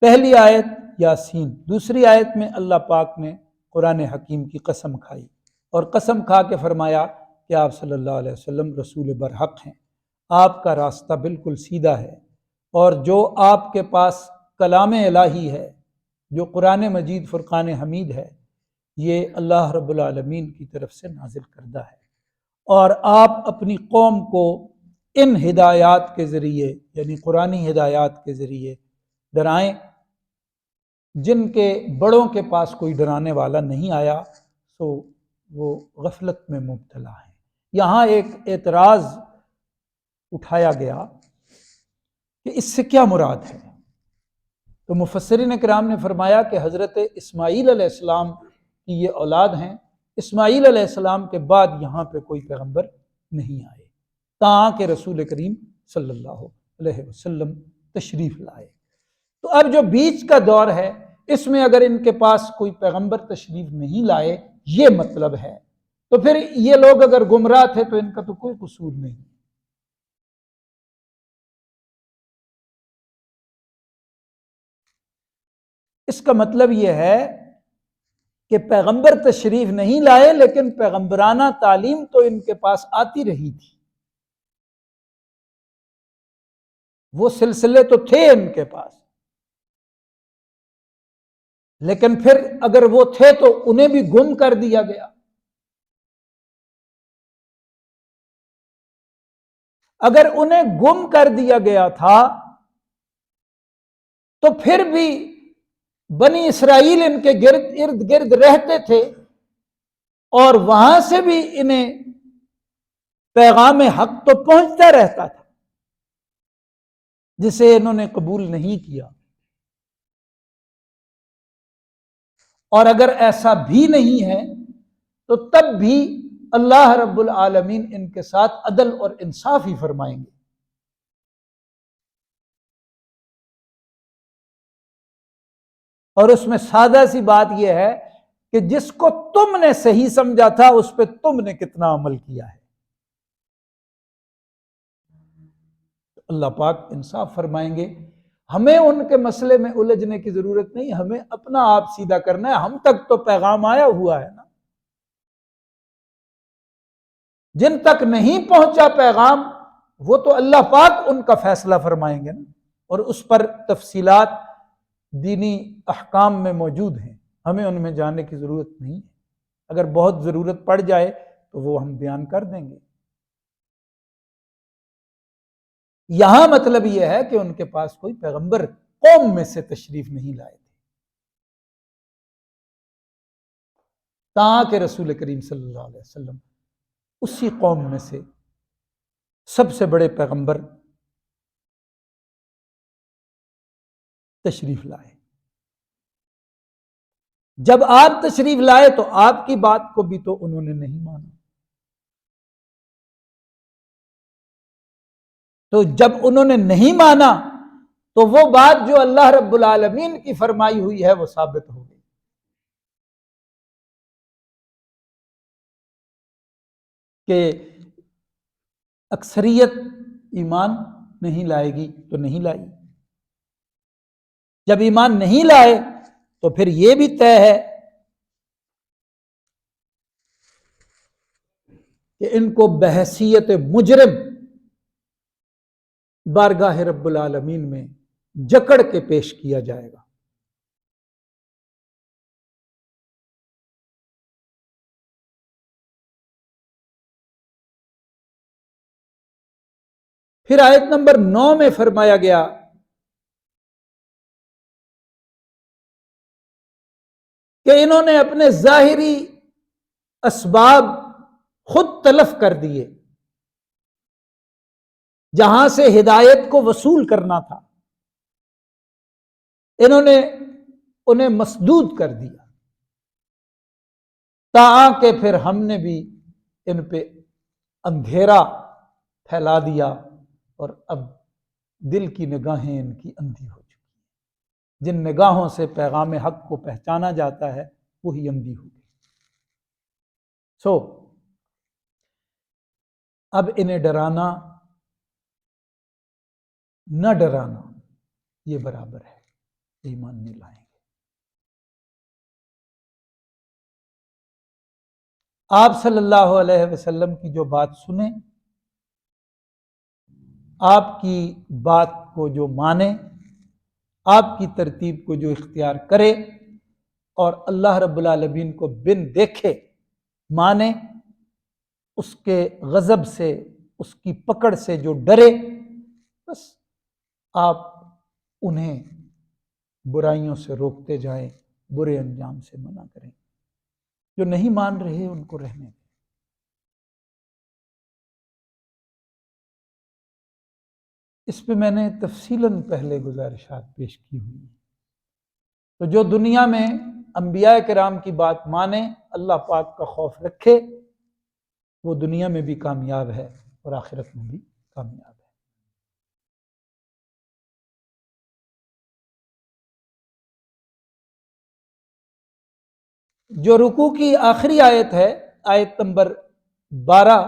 پہلی آیت یاسین، دوسری آیت میں اللہ پاک نے قرآن حکیم کی قسم کھائی اور قسم کھا کے فرمایا کہ آپ صلی اللہ علیہ وسلم رسول برحق ہیں، آپ کا راستہ بالکل سیدھا ہے، اور جو آپ کے پاس کلام الہی ہے، جو قرآن مجید فرقان حمید ہے، یہ اللہ رب العالمین کی طرف سے نازل کردہ ہے، اور آپ اپنی قوم کو ان ہدایات کے ذریعے یعنی قرآنی ہدایات کے ذریعے ڈرائیں جن کے بڑوں کے پاس کوئی ڈرانے والا نہیں آیا، سو وہ غفلت میں مبتلا ہیں۔ یہاں ایک اعتراض اٹھایا گیا کہ اس سے کیا مراد ہے؟ تو مفسرین کرام نے فرمایا کہ حضرت اسماعیل علیہ السلام کی یہ اولاد ہیں، اسماعیل علیہ السلام کے بعد یہاں پہ کوئی پیغمبر نہیں آئے تاکہ رسول کریم صلی اللہ علیہ وسلم تشریف لائے۔ تو اب جو بیچ کا دور ہے، اس میں اگر ان کے پاس کوئی پیغمبر تشریف نہیں لائے، یہ مطلب ہے، تو پھر یہ لوگ اگر گمراہ تھے تو ان کا تو کوئی قصور نہیں۔ اس کا مطلب یہ ہے کہ پیغمبر تشریف نہیں لائے، لیکن پیغمبرانہ تعلیم تو ان کے پاس آتی رہی تھی، وہ سلسلے تو تھے ان کے پاس، لیکن پھر اگر وہ تھے تو انہیں بھی گم کر دیا گیا۔ اگر انہیں گم کر دیا گیا تھا تو پھر بھی بنی اسرائیل ان کے ارد گرد رہتے تھے، اور وہاں سے بھی انہیں پیغام حق تو پہنچتا رہتا تھا جسے انہوں نے قبول نہیں کیا۔ اور اگر ایسا بھی نہیں ہے تو تب بھی اللہ رب العالمین ان کے ساتھ عدل اور انصاف ہی فرمائیں گے۔ اور اس میں سادہ سی بات یہ ہے کہ جس کو تم نے صحیح سمجھا تھا اس پہ تم نے کتنا عمل کیا ہے۔ اللہ پاک انصاف فرمائیں گے۔ ہمیں ان کے مسئلے میں الجھنے کی ضرورت نہیں، ہمیں اپنا آپ سیدھا کرنا ہے۔ ہم تک تو پیغام آیا ہوا ہے نا، جن تک نہیں پہنچا پیغام وہ تو اللہ پاک ان کا فیصلہ فرمائیں گے نا، اور اس پر تفصیلات دینی احکام میں موجود ہیں، ہمیں ان میں جاننے کی ضرورت نہیں ہے۔ اگر بہت ضرورت پڑ جائے تو وہ ہم بیان کر دیں گے۔ یہاں مطلب یہ ہے کہ ان کے پاس کوئی پیغمبر قوم میں سے تشریف نہیں لائے تھے تاکہ رسول کریم صلی اللہ علیہ وسلم اسی قوم میں سے سب سے بڑے پیغمبر تشریف لائے۔ جب آپ تشریف لائے تو آپ کی بات کو بھی تو انہوں نے نہیں مانا، تو جب انہوں نے نہیں مانا تو وہ بات جو اللہ رب العالمین کی فرمائی ہوئی ہے وہ ثابت ہو گئی۔ کہ اکثریت ایمان نہیں لائے گی تو نہیں لائی، جب ایمان نہیں لائے تو پھر یہ بھی طے ہے کہ ان کو بحیثیت مجرم بارگاہ رب العالمین میں جکڑ کے پیش کیا جائے گا۔ پھر آیت نمبر 9 میں فرمایا گیا کہ انہوں نے اپنے ظاہری اسباب خود تلف کر دیے، جہاں سے ہدایت کو وصول کرنا تھا انہوں نے انہیں مسدود کر دیا، تاکہ پھر ہم نے بھی ان پہ اندھیرا پھیلا دیا، اور اب دل کی نگاہیں ان کی اندھی ہو چکی ہیں، جن نگاہوں سے پیغام حق کو پہچانا جاتا ہے وہی اندھی ہو گئی۔ اب انہیں ڈرانا نہ ڈرانا یہ برابر ہے۔ ایمان نہیں لائیں گے۔ آپ صلی اللہ علیہ وسلم کی جو بات سنیں، آپ کی بات کو جو مانے، آپ کی ترتیب کو جو اختیار کرے اور اللہ رب العالمین کو بن دیکھے مانے، اس کے غضب سے، اس کی پکڑ سے جو ڈرے، بس آپ انہیں برائیوں سے روکتے جائیں، برے انجام سے منع کریں۔ جو نہیں مان رہے ان کو رہنے دیں۔ اس پہ میں نے تفصیلاً پہلے گزارشات پیش کی ہوئی ہیں۔ تو جو دنیا میں انبیاء کرام کی بات مانے، اللہ پاک کا خوف رکھے، وہ دنیا میں بھی کامیاب ہے اور آخرت میں بھی کامیاب ہے۔ جو رکوع کی آخری آیت ہے، آیت نمبر 12،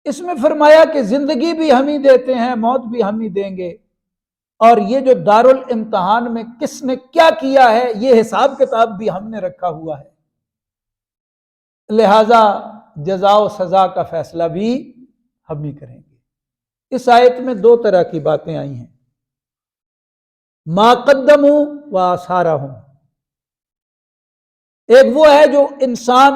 اس میں فرمایا کہ زندگی بھی ہم ہی دیتے ہیں، موت بھی ہم ہی دیں گے، اور یہ جو دارالامتحان میں کس نے کیا کیا ہے، یہ حساب کتاب بھی ہم نے رکھا ہوا ہے، لہذا جزا و سزا کا فیصلہ بھی ہم ہی کریں گے۔ اس آیت میں دو طرح کی باتیں آئی ہیں، ما قدموا و آثارہم۔ ایک وہ ہے جو انسان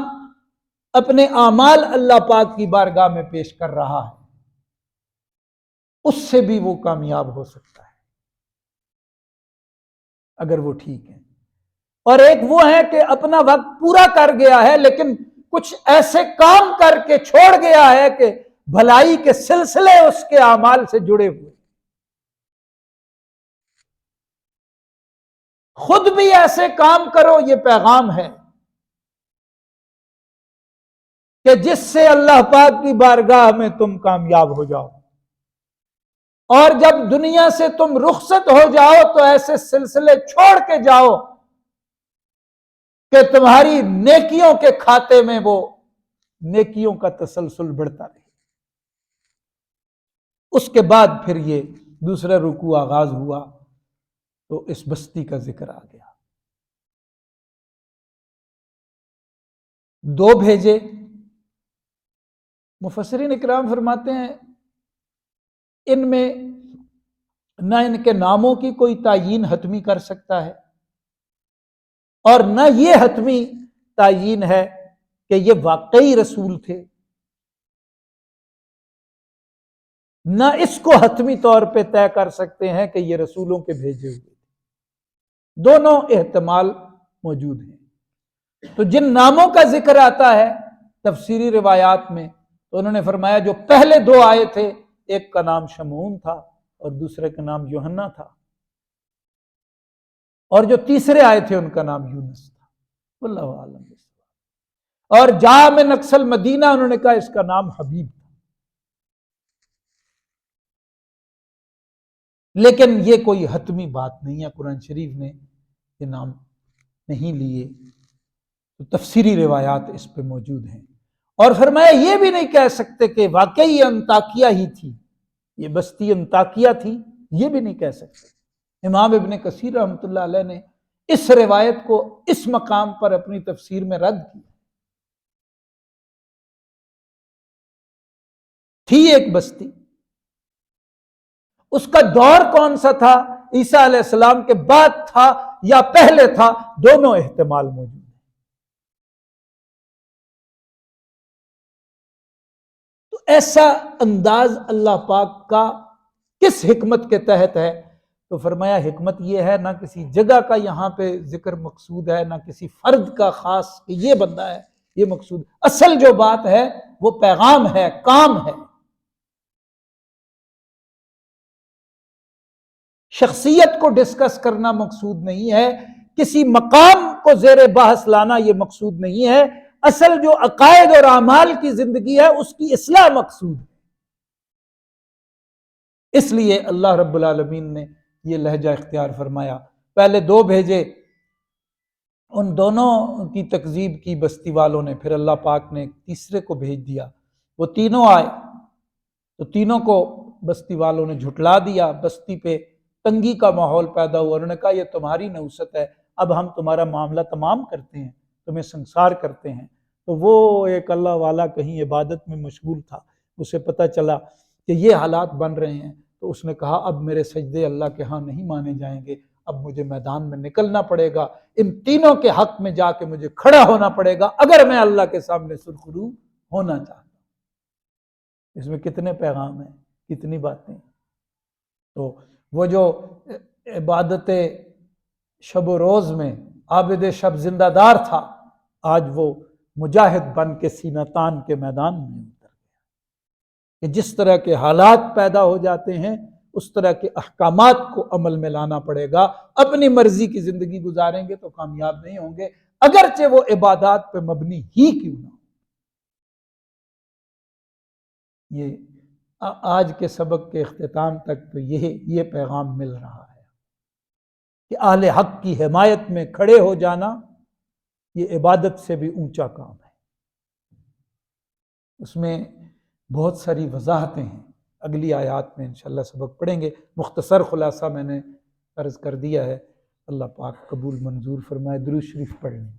اپنے اعمال اللہ پاک کی بارگاہ میں پیش کر رہا ہے، اس سے بھی وہ کامیاب ہو سکتا ہے اگر وہ ٹھیک ہے۔ اور ایک وہ ہے کہ اپنا وقت پورا کر گیا ہے لیکن کچھ ایسے کام کر کے چھوڑ گیا ہے کہ بھلائی کے سلسلے اس کے اعمال سے جڑے ہوئے۔ خود بھی ایسے کام کرو، یہ پیغام ہے کہ جس سے اللہ پاک کی بارگاہ میں تم کامیاب ہو جاؤ، اور جب دنیا سے تم رخصت ہو جاؤ تو ایسے سلسلے چھوڑ کے جاؤ کہ تمہاری نیکیوں کے کھاتے میں وہ نیکیوں کا تسلسل بڑھتا رہے۔ اس کے بعد پھر یہ دوسرا رکوع آغاز ہوا تو اس بستی کا ذکر آ گیا۔ دو بھیجے، مفسرین اکرام فرماتے ہیں ان میں نہ ان کے ناموں کی کوئی تعیین حتمی کر سکتا ہے، اور نہ یہ حتمی تعیین ہے کہ یہ واقعی رسول تھے، نہ اس کو حتمی طور پہ طے کر سکتے ہیں کہ یہ رسولوں کے بھیجے ہوئے تھے۔ دونوں احتمال موجود ہیں۔ تو جن ناموں کا ذکر آتا ہے تفسیری روایات میں، تو انہوں نے فرمایا جو پہلے دو آئے تھے، ایک کا نام شمعون تھا اور دوسرے کا نام یوحنا تھا، اور جو تیسرے آئے تھے ان کا نام یونس تھا۔ واللہ اعلم۔ اور جا میں نقصل مدینہ، انہوں نے کہا اس کا نام حبیب تھا۔ لیکن یہ کوئی حتمی بات نہیں ہے، قرآن شریف نے یہ نام نہیں لیے، تو تفسیری روایات اس پہ موجود ہیں۔ اور فرمایا یہ بھی نہیں کہہ سکتے کہ واقعی یہ انطاکیہ ہی تھی، یہ بستی انطاکیہ تھی، یہ بھی نہیں کہہ سکتے۔ امام ابن کثیر رحمۃ اللہ علیہ نے اس روایت کو اس مقام پر اپنی تفسیر میں رد کیا۔ تھی ایک بستی، اس کا دور کون سا تھا، عیسیٰ علیہ السلام کے بعد تھا یا پہلے تھا، دونوں احتمال موجود ہیں۔ تو ایسا انداز اللہ پاک کا کس حکمت کے تحت ہے؟ تو فرمایا حکمت یہ ہے، نہ کسی جگہ کا یہاں پہ ذکر مقصود ہے، نہ کسی فرد کا خاص کہ یہ بندہ ہے یہ مقصود، اصل جو بات ہے وہ پیغام ہے، کام ہے۔ شخصیت کو ڈسکس کرنا مقصود نہیں ہے، کسی مقام کو زیر بحث لانا یہ مقصود نہیں ہے، اصل جو عقائد اور اعمال کی زندگی ہے اس کی اصلاح مقصود ہے۔ اس لیے اللہ رب العالمین نے یہ لہجہ اختیار فرمایا۔ پہلے دو بھیجے، ان دونوں کی تکذیب کی بستی والوں نے، پھر اللہ پاک نے تیسرے کو بھیج دیا، وہ تینوں آئے تو تینوں کو بستی والوں نے جھٹلا دیا، بستی پہ تنگی کا ماحول پیدا ہوا، انہوں نے کہا یہ تمہاری نحوست ہے، اب ہم تمہارا معاملہ تمام کرتے ہیں، تمہیں سنسار کرتے ہیں۔ تو وہ ایک اللہ والا کہیں عبادت میں مشغول تھا، اسے پتہ چلا کہ یہ حالات بن رہے ہیں، تو اس نے کہا اب میرے سجدے اللہ کے ہاں نہیں مانے جائیں گے، اب مجھے میدان میں نکلنا پڑے گا، ان تینوں کے حق میں جا کے مجھے کھڑا ہونا پڑے گا اگر میں اللہ کے سامنے سرخرو ہونا چاہتا ہوں۔ اس میں کتنے پیغام ہیں، کتنی باتیں۔ تو وہ جو عبادت شب و روز میں عابد شب زندہ دار تھا، آج وہ مجاہد بن کے سینہ تان کے میدان میں اتر گیا کہ جس طرح کے حالات پیدا ہو جاتے ہیں اس طرح کے احکامات کو عمل میں لانا پڑے گا۔ اپنی مرضی کی زندگی گزاریں گے تو کامیاب نہیں ہوں گے، اگرچہ وہ عبادات پہ مبنی ہی کیوں نہ ہو۔ یہ آج کے سبق کے اختتام تک تو یہ پیغام مل رہا ہے کہ اہل حق کی حمایت میں کھڑے ہو جانا یہ عبادت سے بھی اونچا کام ہے۔ اس میں بہت ساری وضاحتیں ہیں، اگلی آیات میں انشاءاللہ سبق پڑھیں گے۔ مختصر خلاصہ میں نے عرض کر دیا ہے، اللہ پاک قبول منظور فرمائے۔ درود شریف پڑھ لیں۔